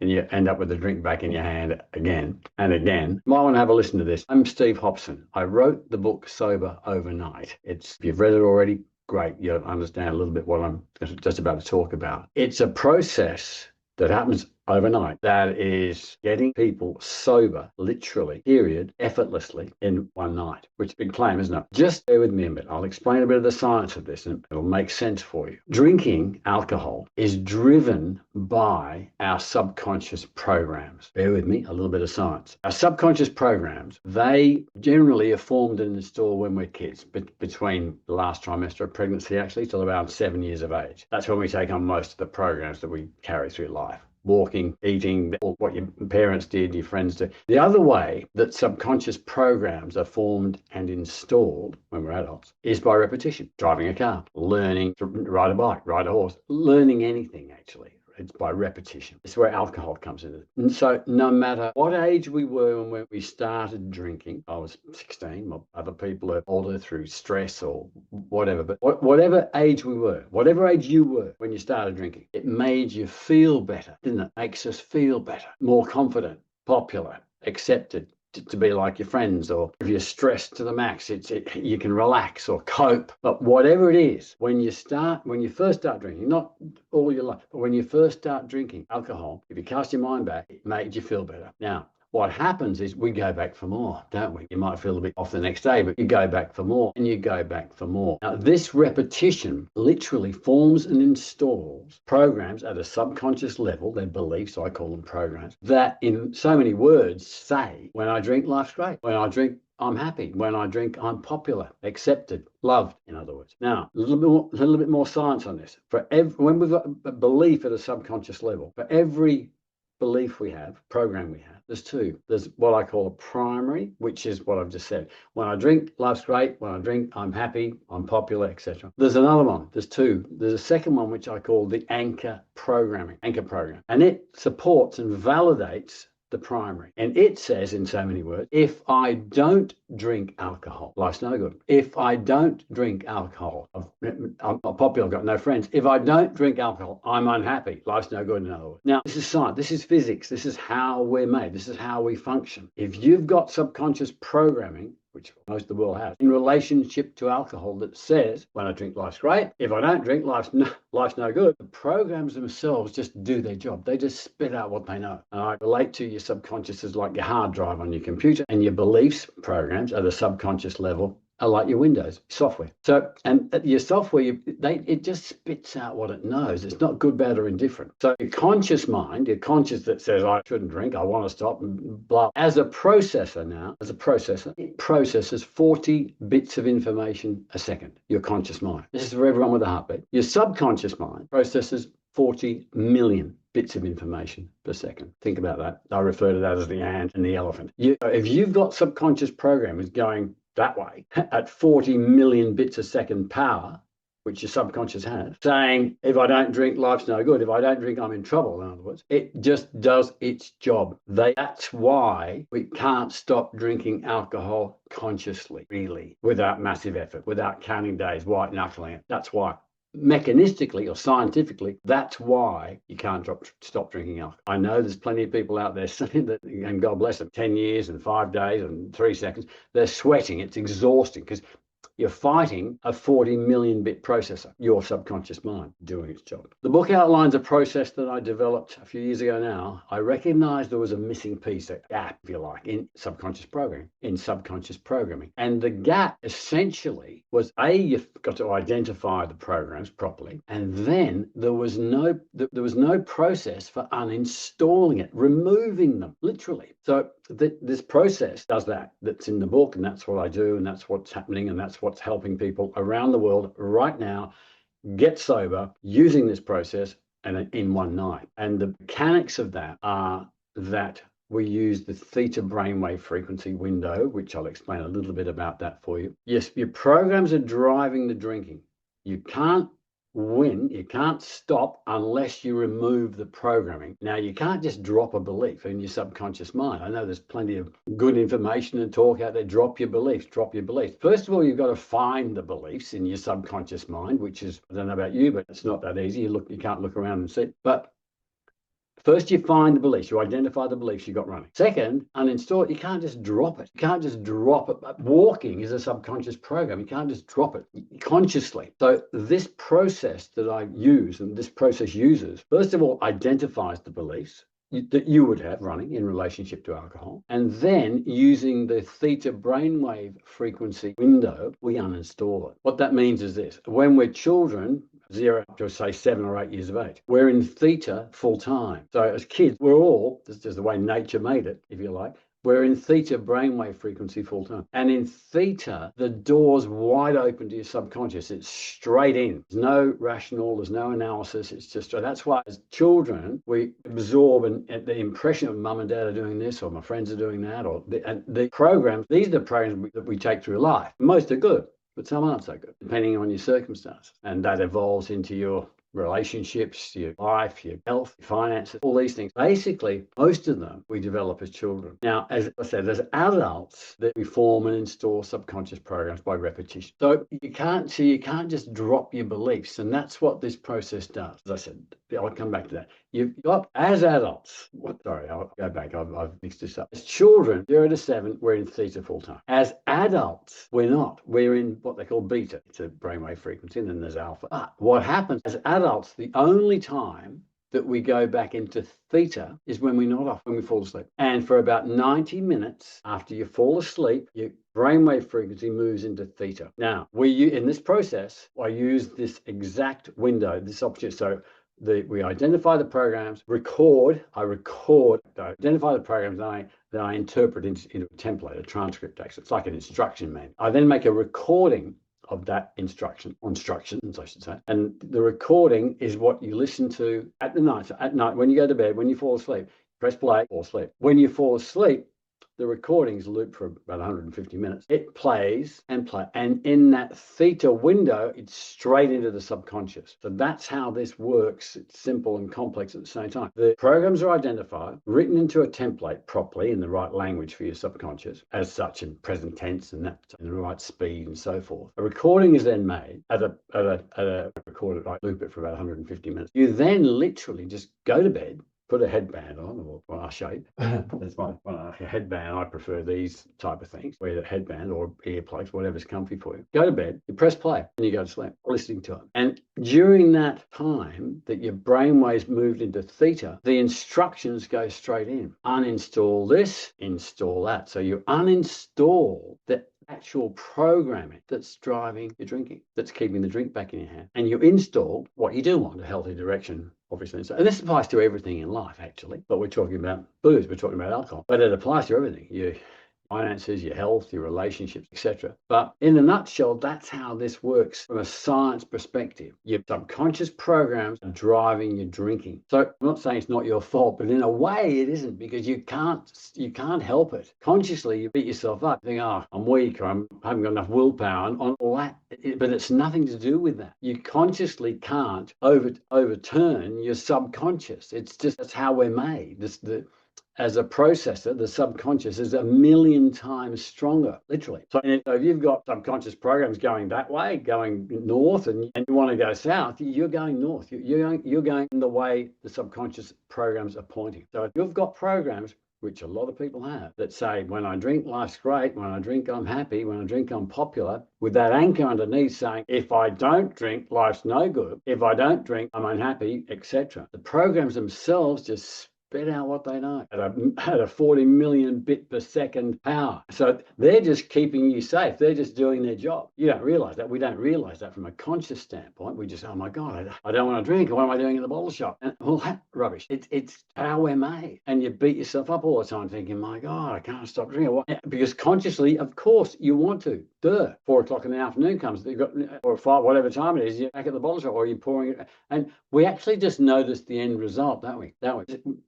and you end up with the drink back in your hand again and again. You might want to have a listen to this. I'm Steve Hopson. I wrote the book Sober Overnight. If you've read it already, great. You'll understand a little bit what I'm just about to talk about. It's a process that happens overnight that is getting people sober, literally, period, effortlessly in one night, which is a big claim, isn't it? Just bear with me a minute. I'll explain a bit of the science of this and it'll make sense for you. Drinking alcohol is driven by our subconscious programs. Bear with me, a little bit of science. Our subconscious programs, they generally are formed and installed when we're kids, between the last trimester of pregnancy, actually, till about 7 years of age. That's when we take on most of the programs that we carry through life. Walking, eating, what your parents did, your friends did. The other way that subconscious programs are formed and installed when we're adults is by repetition. Driving a car, learning to ride a bike, ride a horse, learning anything actually. It's by repetition. It's where alcohol comes in. And so no matter what age we were when we started drinking, I was 16, other people are older through stress or whatever, but whatever age we were, whatever age you were when you started drinking, it made you feel better, didn't it? Makes us feel better, more confident, popular, accepted, to be like your friends, or if you're stressed to the max, you can relax or cope. But whatever it is, when you first start drinking, not all your life, but when you first start drinking alcohol, if you cast your mind back, it made you feel better. Now, what happens is we go back for more, don't we? You might feel a bit off the next day, but you go back for more and you go back for more. Now, this repetition literally forms and installs programs at a subconscious level, their beliefs, I call them programs, that in so many words say, when I drink, life's great. When I drink, I'm happy. When I drink, I'm popular, accepted, loved, in other words. Now, a little bit more science on this. When we've got a belief at a subconscious level, for every belief we have, program we have, there's two. There's what I call a primary, which is what I've just said. When I drink, life's great. When I drink, I'm happy, I'm popular, etc. There's another one. There's two. There's a second one, which I call the anchor program. And it supports and validates the primary. And it says in so many words, if I don't drink alcohol, life's no good. If I don't drink alcohol, I'm not popular, I've got no friends. If I don't drink alcohol, I'm unhappy. Life's no good, in other words. Now, this is science, this is physics, this is how we're made, this is how we function. If you've got subconscious programming, which most of the world has, in relationship to alcohol that says, when I drink, life's great. If I don't drink, life's no good. The programs themselves just do their job. They just spit out what they know. And I relate to your subconscious as like your hard drive on your computer, and your beliefs programs at a subconscious level are like your Windows software. So, and your software, it just spits out what it knows. It's not good, bad, or indifferent. So your conscious mind, your conscious that says, I shouldn't drink, I want to stop, and blah. As a processor now, it processes 40 bits of information a second, your conscious mind. This is for everyone with a heartbeat. Your subconscious mind processes 40 million bits of information per second. Think about that. I refer to that as the ant and the elephant. If you've got subconscious programs going that way at 40 million bits a second power, which your subconscious has, saying, if I don't drink, life's no good. If I don't drink, I'm in trouble, in other words. It just does its job. That's why we can't stop drinking alcohol consciously, really, without massive effort, without counting days, white-knuckling it. That's why. Mechanistically or scientifically, that's why you can't stop drinking alcohol. I know there's plenty of people out there saying that, and God bless them, 10 years and 5 days and 3 seconds, they're sweating. It's exhausting because you're fighting a 40 million bit processor, your subconscious mind, doing its job. The book outlines a process that I developed a few years ago now. I recognized there was a missing piece, a gap, if you like, in subconscious programming. And the gap essentially was, you've got to identify the programs properly. And then there was no process for uninstalling it, removing them, literally. So this process does that. That's in the book, and that's what I do, and that's what's happening, and that's what's helping people around the world right now get sober using this process and in one night. And the mechanics of that are that we use the theta brainwave frequency window, which I'll explain a little bit about that for you. Yes, your programs are driving the drinking. You can't win, you can't stop unless you remove the programming. Now, you can't just drop a belief in your subconscious mind. I know there's plenty of good information and talk out there. Drop your beliefs. First of all, you've got to find the beliefs in your subconscious mind, which is, I don't know about you, but it's not that easy. You can't look around and see. But First, you find the beliefs, you identify the beliefs you got running. Second, uninstall it. You can't just drop it. You can't just drop it. Walking is a subconscious program. You can't just drop it consciously. So this process that I use, and this process uses, first of all, identifies the beliefs that you would have running in relationship to alcohol. And then using the theta brainwave frequency window, we uninstall it. What that means is this: when we're children, 0 to say 7 or 8 years of age, we're in theta full time. So as kids, we're all, this is the way nature made it, if you like, we're in theta brainwave frequency full time. And in theta, the door's wide open to your subconscious. It's straight in. There's no rational, there's no analysis. It's just straight. That's why as children, we absorb and the impression of mum and dad are doing this, or my friends are doing that, or the programs, these are the programs that we take through life. Most are good, but some aren't so good, depending on your circumstance. And that evolves into your relationships, your life, your health, your finances, all these things. Basically, most of them we develop as children. Now, as I said, as adults that we form and install subconscious programs by repetition. So you can't just drop your beliefs, and that's what this process does. As I said, I'll come back to that. You've got, as adults, I'll go back, I've mixed this up. As children, 0 to 7, we're in theta full time. As adults, we're not. We're in what they call beta. It's a brainwave frequency, and then there's alpha. But what happens as adults, the only time that we go back into theta is when we nod off, when we fall asleep. And for about 90 minutes after you fall asleep, your brainwave frequency moves into theta. Now, in this process, I use this exact window, this opportunity. So we identify the programs, I identify the programs, that I interpret into a template, a transcript text. It's like an instruction manual. I then make a recording of that instructions, I should say. And the recording is what you listen to at night. So at night, when you go to bed, when you fall asleep, press play, fall asleep. When you fall asleep, the recordings loop for about 150 minutes. It plays and plays. And in that theta window, it's straight into the subconscious. So that's how this works. It's simple and complex at the same time. The programs are identified, written into a template properly in the right language for your subconscious, as such in present tense and that in the right speed and so forth. A recording is then made at a recorded, like loop it for about 150 minutes. You then literally just go to bed, put a headband on, or I'll show you. That's my headband. I prefer these type of things. Wear a headband or earplugs, whatever's comfy for you. Go to bed, you press play, and you go to sleep, listening to it. And during that time that your brainwaves moved into theta, the instructions go straight in. Uninstall this, install that. So you uninstall the actual programming that's driving your drinking, that's keeping the drink back in your hand. And you install what you do want, a healthy direction, obviously. So, and this applies to everything in life, actually. But we're talking about booze, we're talking about alcohol. But it applies to everything. Your finances, your health, your relationships, etc. But in a nutshell, that's how this works from a science perspective. Your subconscious programs are driving your drinking. So I'm not saying it's not your fault, but in a way it isn't, because you can't help it. Consciously, you beat yourself up. You think, oh, I'm weak, or I haven't got enough willpower, and all that. But it's nothing to do with that. You consciously can't overturn your subconscious. It's just, that's how we're made. As a processor, the subconscious is 1,000,000 times stronger, literally. So if you've got subconscious programs going that way, going north, and you want to go south, you're going north. You're going the way the subconscious programs are pointing. So if you've got programs, which a lot of people have, that say, when I drink, life's great. When I drink, I'm happy. When I drink, I'm popular. With that anchor underneath saying, if I don't drink, life's no good. If I don't drink, I'm unhappy, etc. The programs themselves just spit out what they know at a 40 million bit per second power. So they're just keeping you safe. They're just doing their job. You don't realize that. We don't realize that from a conscious standpoint. We just, oh my God, I don't want to drink. What am I doing in the bottle shop? And all that rubbish. It's how we're made. And you beat yourself up all the time thinking, my God, I can't stop drinking. Because consciously, of course, you want to. 4 o'clock in the afternoon comes, you've got, or 5, whatever time it is, you're back at the bottle shop, or you're pouring it. And we actually just notice the end result, don't we?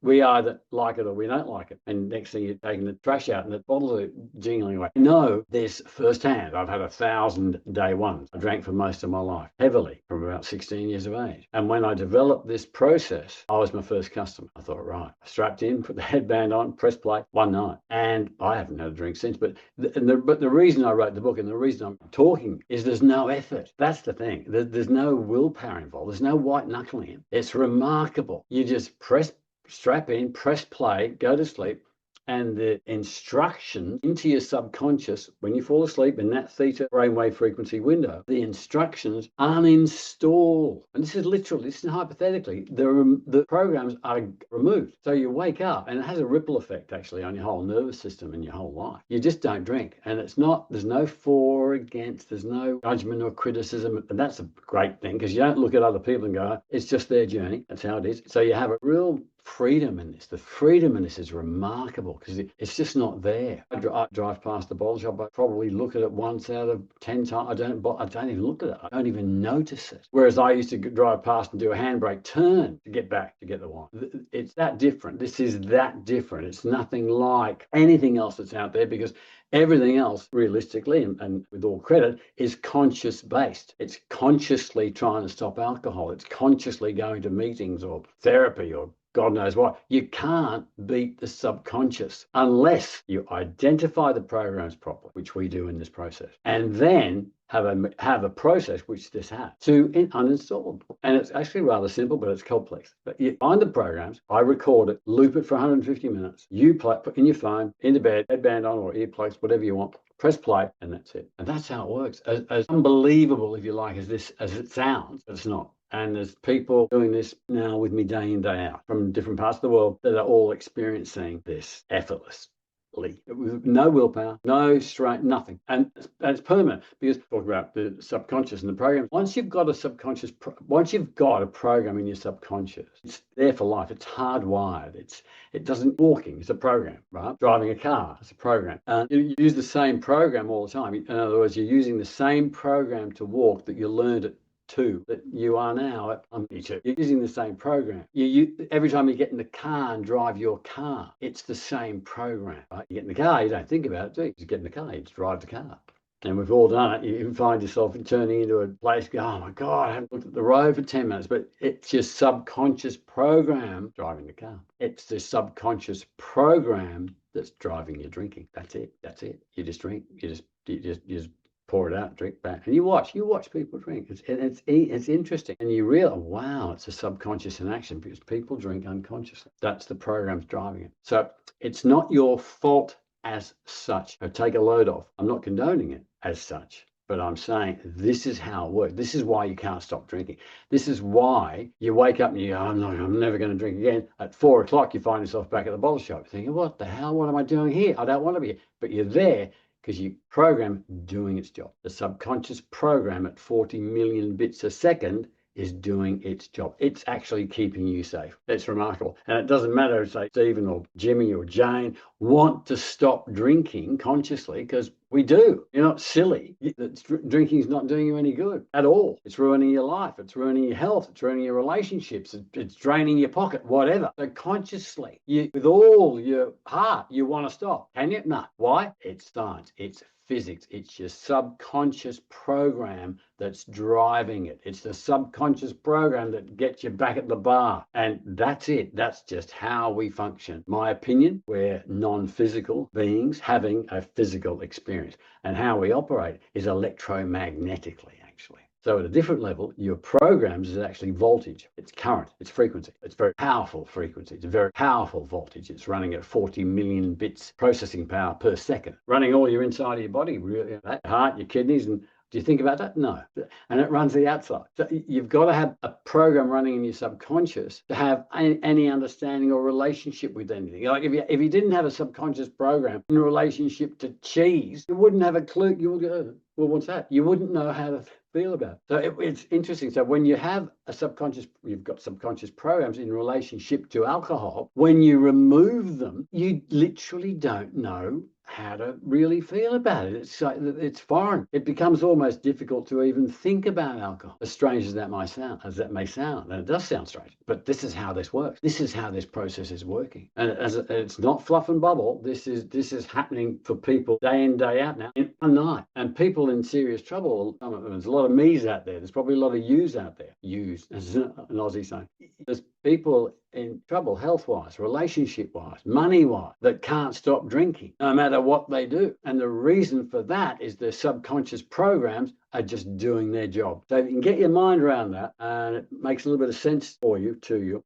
We either like it or we don't like it. And next thing, you're taking the trash out and the bottles are jingling away. I know this firsthand. I've had 1,000 day ones. I drank for most of my life, heavily, from about 16 years of age. And when I developed this process, I was my first customer. I thought, right, I strapped in, put the headband on, press play one night. And I haven't had a drink since. But the reason I wrote the book and the reason I'm talking is there's no effort. That's the thing. There's no willpower involved. There's no white-knuckling. It's remarkable. You just press strap in, press play, go to sleep. And the instructions into your subconscious, when you fall asleep in that theta brainwave frequency window, the instructions uninstall. And this is literally, this is hypothetically, the programs are removed. So you wake up, and it has a ripple effect actually on your whole nervous system and your whole life. You just don't drink. And it's not, there's no for or against, there's no judgment or criticism. And that's a great thing, because you don't look at other people and go, it's just their journey. That's how it is. So you have a real freedom in this. The freedom in this is remarkable, because it's just not there. I drive past the bottle shop. I probably look at it once out of 10 times. I don't even look at it. I don't even notice it. Whereas I used to drive past and do a handbrake turn to get back to get the wine. It's that different. This is that different. It's nothing like anything else that's out there, because everything else, realistically, and with all credit, is conscious based. It's consciously trying to stop alcohol. It's consciously going to meetings or therapy or God knows what. You can't beat the subconscious unless you identify the programs properly, which we do in this process, and then have a process, which this has, to uninstall them. And it's actually rather simple, but it's complex. But you find the programs, I record it, loop it for 150 minutes. You put in your phone, into bed, headband on or earplugs, whatever you want. Press play, and that's it. And that's how it works. As unbelievable, if you like, as it sounds, but it's not. And there's people doing this now with me day in, day out from different parts of the world that are all experiencing this effortlessly, with no willpower, no strain, nothing. And it's permanent, because talking about the subconscious and the program, once you've got a program in your subconscious, it's there for life. It's hardwired. It doesn't walking. It's a program, right? Driving a car, it's a program. You use the same program all the time. In other words, you're using the same program to walk that you learned at 2 that you are now at 22. You're using the same program. Every time you get in the car and drive your car, it's the same program. Right? You get in the car, you don't think about it, do you? You get in the car, you just drive the car. And we've all done it. You find yourself turning into a place, go, oh my God, I haven't looked at the road for 10 minutes. But it's your subconscious program driving the car. It's the subconscious program that's driving your drinking. That's it. You just drink. You just pour it out, drink back, and you watch people drink. It's interesting, and you realize, wow, it's a subconscious in action, because people drink unconsciously. That's the program's driving it. So it's not your fault as such. So take a load off. I'm not condoning it as such, but I'm saying this is how it works. This is why you can't stop drinking. This is why you wake up and you go, I'm never going to drink again. At 4 o'clock, you find yourself back at the bottle shop thinking, what the hell? What am I doing here? I don't want to be here. But you're there because you program doing its job. The subconscious program at 40 million bits a second is doing its job. It's actually keeping you safe. It's remarkable. And it doesn't matter if, say, Stephen or Jimmy or Jane want to stop drinking consciously, because we do. You're not silly. Drinking is not doing you any good at all. It's ruining your life. It's ruining your health. It's ruining your relationships. It's draining your pocket, whatever. So consciously, with all your heart, you want to stop. Can you? No. Why? It's science. It's physics. It's your subconscious program that's driving it. It's the subconscious program that gets you back at the bar. And that's it. That's just how we function. My opinion, we're non-physical beings having a physical experience. And how we operate is electromagnetically, actually. So at a different level, your programs is actually voltage. It's current. It's frequency. It's very powerful frequency. It's a very powerful voltage. It's running at 40 million bits processing power per second, running all your inside of your body, really, your heart, your kidneys, and do you think about that? No. And it runs the outside. So you've got to have a program running in your subconscious to have any understanding or relationship with anything. Like if you didn't have a subconscious program in relationship to cheese, you wouldn't have a clue. You would go, well, what's that? You wouldn't know how to feel about it. So it's interesting. So when you have you've got subconscious programs in relationship to alcohol, when you remove them, you literally don't know how to really feel about it. It's foreign. It becomes almost difficult to even think about alcohol, as strange as that may sound. And it does sound strange, but this is how this works. This is how this process is working. And it's not fluff and bubble. This is happening for people day in, day out now, in one night. And people in serious trouble, there's a lot of me's out there. There's probably a lot of you's out there. You's, as an Aussie saying. There's people in trouble health-wise, relationship-wise, money-wise, that can't stop drinking, no matter what they do. And the reason for that is their subconscious programs are just doing their job. So if you can get your mind around that, and it makes a little bit of sense for you,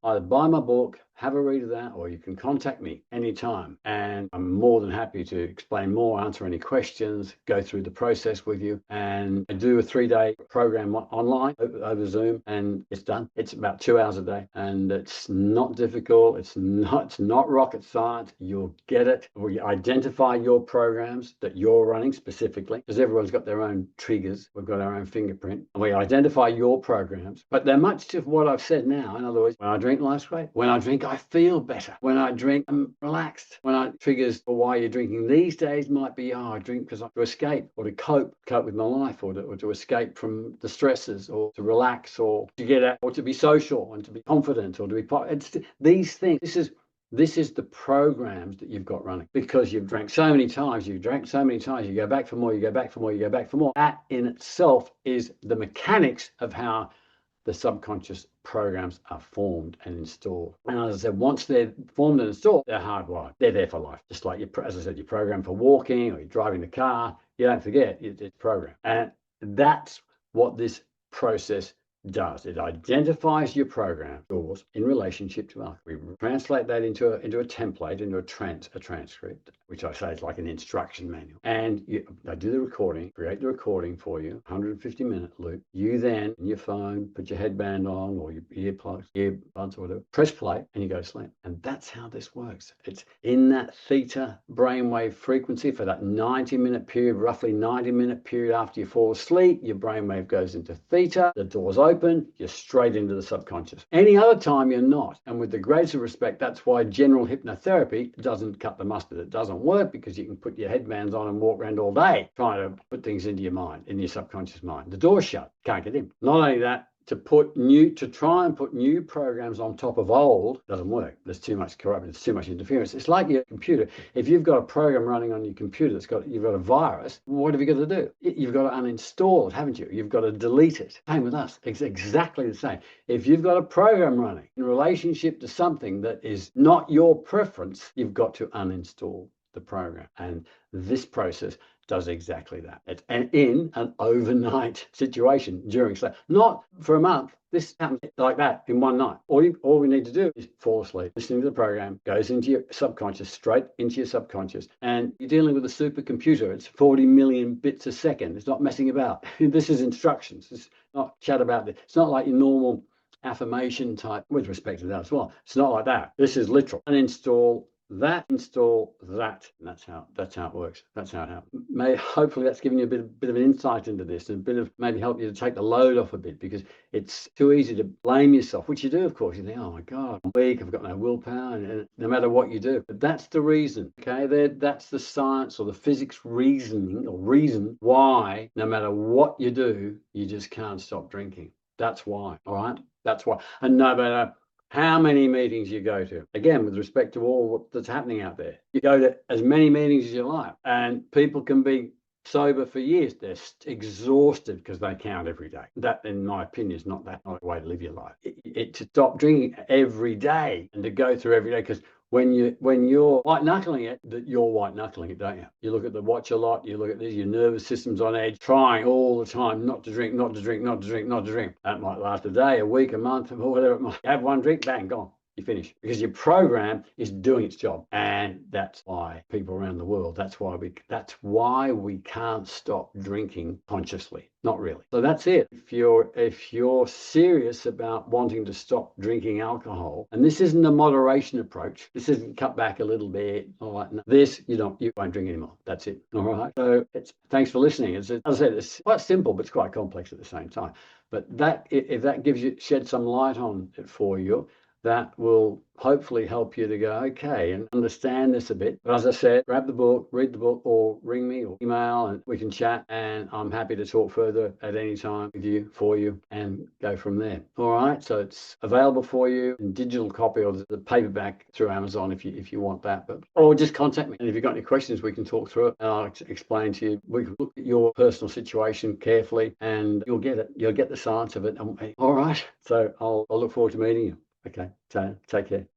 either buy my book, have a read of that, or you can contact me anytime. And I'm more than happy to explain more, answer any questions, go through the process with you. And I do a 3-day program online over Zoom, and it's done. It's about 2 hours a day, and it's not difficult. It's not rocket science. You'll get it. We identify your programs that you're running specifically, because everyone's got their own triggers. We've got our own fingerprint, and we identify your programs. But they're much of what I've said now. In other words, when I drink, life's great. When I drink, I feel better. When I drink, I'm relaxed. When I triggers for why you're drinking these days might be, I drink because I to escape, or to cope with my life, or to escape from the stresses, or to relax, or to get out, or to be social, and to be confident, or to be it's these things. This is the programs that you've got running, because you've drank so many times, you go back for more, you go back for more, you go back for more. That in itself is the mechanics of how the subconscious programs are formed and installed. And as I said, once they're formed and installed, they're hardwired. They're there for life. Just like, as I said, your program for walking, or you're driving the car, you don't forget, it's programmed. And that's what this process does. It identifies your program, yours, in relationship to alcohol. We translate that into a template, into a transcript, which I say is like an instruction manual. And I do the recording, create the recording for you, 150-minute loop. You then, in your phone, put your headband on, or your earbuds, or whatever, press play, and you go to sleep. And that's how this works. It's in that theta brainwave frequency for that 90-minute period, roughly 90-minute period after you fall asleep. Your brainwave goes into theta, the door's open, you're straight into the subconscious. Any other time, you're not. And with the greatest respect, that's why general hypnotherapy doesn't cut the mustard. It doesn't work, because you can put your headbands on and walk around all day trying to put things into your mind, in your subconscious mind. The door's shut, can't get in. Not only that, to try and put new programs on top of old doesn't work. There's too much corruption, there's too much interference. It's like your computer. If you've got a program running on your computer you've got a virus, what have you got to do? You've got to uninstall it, haven't you? You've got to delete it. Same with us. It's exactly the same. If you've got a program running in relationship to something that is not your preference, you've got to uninstall the program. And this process does exactly that. It's in an overnight situation during sleep, not for a month. This happens like that in one night. All we need to do is fall asleep. Listening to the program goes into your subconscious, straight into your subconscious. And you're dealing with a supercomputer. It's 40 million bits a second. It's not messing about. This is instructions. It's not chat about it. It's not like your normal affirmation type, with respect to that as well. It's not like that. This is literal. Uninstall that, install that, and that's how it works. That's how it happens. Hopefully that's given you a bit of an insight into this, and a bit of maybe help you to take the load off a bit, because it's too easy to blame yourself, which you do, of course. You think, oh my God, I'm weak, I've got no willpower, and no matter what you do. But that's the reason, okay? That's the science or the physics reason why no matter what you do, you just can't stop drinking. That's why, all right? That's why. And no matter how many meetings you go to, again, with respect to all that's happening out there, you go to as many meetings as you like, and people can be sober for years. They're exhausted because they count every day. That, in my opinion, is not a way to live your life. To stop drinking every day and to go through every day, because when you're white-knuckling it, you're white-knuckling it, don't you? You look at the watch a lot, you look at this, your nervous system's on edge, trying all the time not to drink. That might last a day, a week, a month, or whatever it might. Have one drink, bang, gone. You finish, because your program is doing its job. And that's why people around the world, that's why we can't stop drinking consciously. Not really. So that's it. If you're serious about wanting to stop drinking alcohol, and this isn't a moderation approach, this isn't cut back a little bit, all right, no, you won't drink anymore. That's it. All right. So thanks for listening. As I said, it's quite simple, but it's quite complex at the same time. But if that shed some light on it for you, that will hopefully help you to go, okay, and understand this a bit. But as I said, grab the book, read the book, or ring me or email, and we can chat. And I'm happy to talk further at any time with you, for you, and go from there. All right. So it's available for you in digital copy or the paperback through Amazon if you want that. Or just contact me. And if you've got any questions, we can talk through it, and I'll explain to you. We can look at your personal situation carefully, and you'll get it. You'll get the science of it. All right. So I'll look forward to meeting you. Okay, so take care.